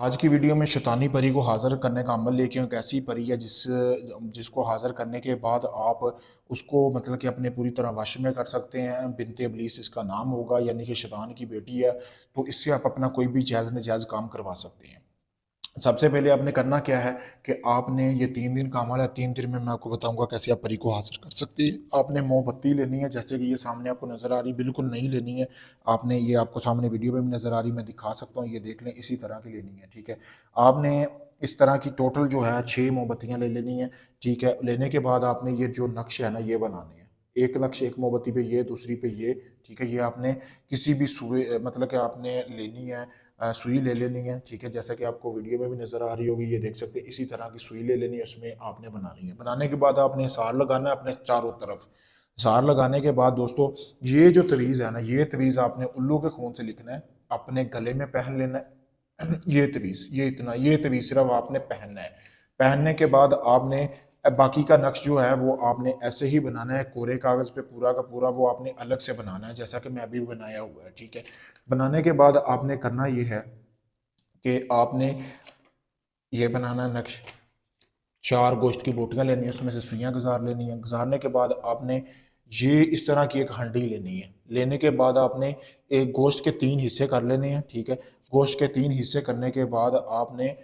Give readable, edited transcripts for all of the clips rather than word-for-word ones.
आज की वीडियो में शैतानी परी को हाज़िर करने का अमल लेके आऊँ। एक ऐसी परी है जिसको हाज़िर करने के बाद आप उसको मतलब कि अपने पूरी तरह वश में कर सकते हैं। बिन्ते इब्लीस इसका नाम होगा, यानी कि शैतान की बेटी है। तो इससे आप अपना कोई भी जायज़ नाजायज़ काम करवा सकते हैं। सबसे पहले आपने करना क्या है कि आपने ये 3 दिन का अमल है। 3 दिन में मैं आपको बताऊंगा कैसे आप परी को हासिल कर सकते हैं। आपने मोमबत्ती लेनी है, जैसे कि ये सामने आपको नज़र आ रही, बिल्कुल नहीं लेनी है। आपने ये आपको सामने वीडियो में भी नज़र आ रही, मैं दिखा सकता हूँ, ये देख लें, इसी तरह की लेनी है। ठीक है, आपने इस तरह की टोटल जो है 6 मोमबत्तियाँ ले लेनी है। ठीक है, लेने के बाद आपने ये जो नक्श है ना, ये बनाने हैं। एक नक्श एक मोमबत्ती पे ये, दूसरी पे ये। ठीक है, ये आपने किसी भी सुई मतलब कि आपने लेनी है, सुई ले लेनी है। ठीक है, जैसा कि आपको वीडियो में भी नज़र आ रही होगी, ये देख सकते हैं, इसी तरह की सुई ले लेनी है, उसमें आपने बनानी है। बनाने के बाद आपने सार लगाना है अपने चारों तरफ। सार लगाने के बाद दोस्तों, ये जो तवीज़ है ना, ये तवीज़ आपने उल्लू के खून से लिखना है, अपने गले में पहन लेना है। ये तवीज़, ये इतना, ये तवीज़ सिर्फ आपने पहनना है। पहनने के बाद आपने बाकी का नक्श जो है वो आपने ऐसे ही बनाना है, कोरे कागज़ पे पूरा का पूरा वो आपने अलग से बनाना है, जैसा कि मैं अभी बनाया हुआ है। ठीक है, बनाने के बाद आपने करना ये है कि आपने ये बनाना है नक्श। 4 गोश्त की बोटियां लेनी है, उसमें से सुइयां गुजार लेनी है। गुजारने के बाद आपने ये इस तरह की एक हांडी लेनी है। लेने के बाद आपने एक गोश्त के 3 हिस्से कर लेने हैं। ठीक है, गोश्त के 3 हिस्से करने के बाद आपने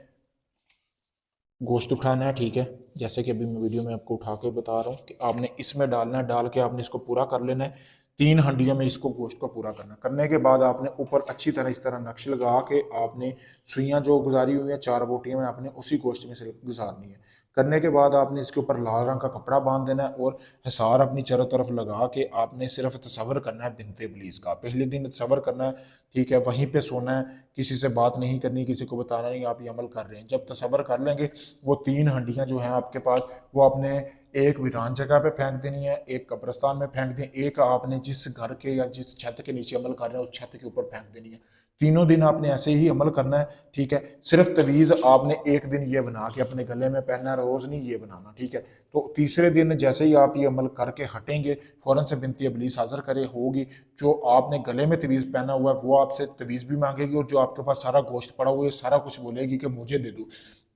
गोश्त उठाना है। ठीक है, जैसे कि अभी मैं वीडियो में आपको उठा के बता रहा हूँ कि आपने इसमें डालना है, डाल के आपने इसको पूरा कर लेना है। 3 हंडियों में इसको गोश्त को पूरा करना, करने के बाद आपने ऊपर अच्छी तरह इस तरह नक्श लगा के आपने सुइयां जो गुजारी हुई है 4 बोटियों में, आपने उसी गोश्त में से गुजारनी है। करने के बाद आपने इसके ऊपर लाल रंग का कपड़ा बांध देना है और हिसार अपनी चारों तरफ लगा के आपने सिर्फ तसव्वुर करना है बिनते इब्लीस का। पहले दिन तसव्वुर करना है। ठीक है, वहीं पे सोना है, किसी से बात नहीं करनी, किसी को बताना नहीं आप ये अमल कर रहे हैं। जब तसव्वुर कर लेंगे, वो 3 हंडियां जो हैं आपके पास, वो आपने एक वीरान जगह पे फेंक देनी है, एक कब्रिस्तान में फेंक दें, एक आपने जिस घर के या जिस छत के नीचे अमल कर रहे हैं उस छत के ऊपर फेंक देनी है। तीनों दिन आपने ऐसे ही अमल करना है। ठीक है, सिर्फ तवीज़ आपने एक दिन ये बना के अपने गले में पहनना है, रोज़ नहीं ये बनाना। ठीक है, तो तीसरे दिन जैसे ही आप ये अमल करके हटेंगे, फ़ौरन से बिनती इब्लीस हाज़िर करे होगी। जो आपने गले में तवीज़ पहना हुआ है वो आपसे तवीज़ भी मांगेगी, और जो आपके पास सारा गोश्त पड़ा हुआ है सारा कुछ बोलेगी कि मुझे दे दो।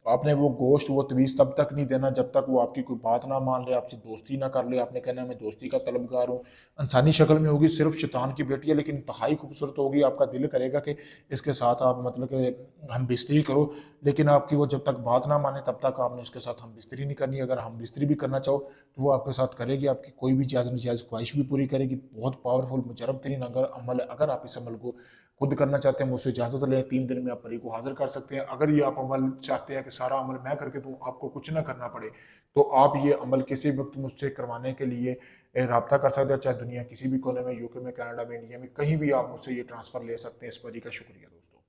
तो आपने वो गोश्त, वो तवीज़ तब तक नहीं देना जब तक वो आपकी कोई बात ना मान ले, आपसे दोस्ती ना कर ले। आपने कहना है मैं दोस्ती का तलबगार हूँ। इंसानी शक्ल में होगी, सिर्फ शैतान की बेटी है, लेकिन इंतहाई खूबसूरत होगी। आपका दिल करेगा कि इसके साथ आप मतलब कि हम बिस्तरी करो, लेकिन आपकी वो जब तक बात ना माने तब तक आपने उसके साथ हम बिस्तरी नहीं करनी। अगर हम बिस्तरी भी करना चाहो तो वो आपके साथ करेगी, आपकी कोई भी जायज़ नाजायज़ ख्वाहिश भी पूरी करेगी। बहुत पावरफुल मुजरब तरीन अगर अमल है। अगर आप इस अमल को खुद करना चाहते हैं, मुझसे इजाज़त लें। 3 दिन में आप परी को हाजिर कर सकते हैं। अगर ये आप अमल चाहते हैं कि सारा अमल मैं करके दूँ, आपको कुछ ना करना पड़े, तो आप ये अमल किसी वक्त मुझसे करवाने के लिए रब्ता कर सकते हैं, चाहे दुनिया किसी भी कोने में, यूके में, कनाडा में, इंडिया में, कहीं भी आप मुझसे ये ट्रांसफ़र ले सकते हैं। इस परी का शुक्रिया दोस्तों।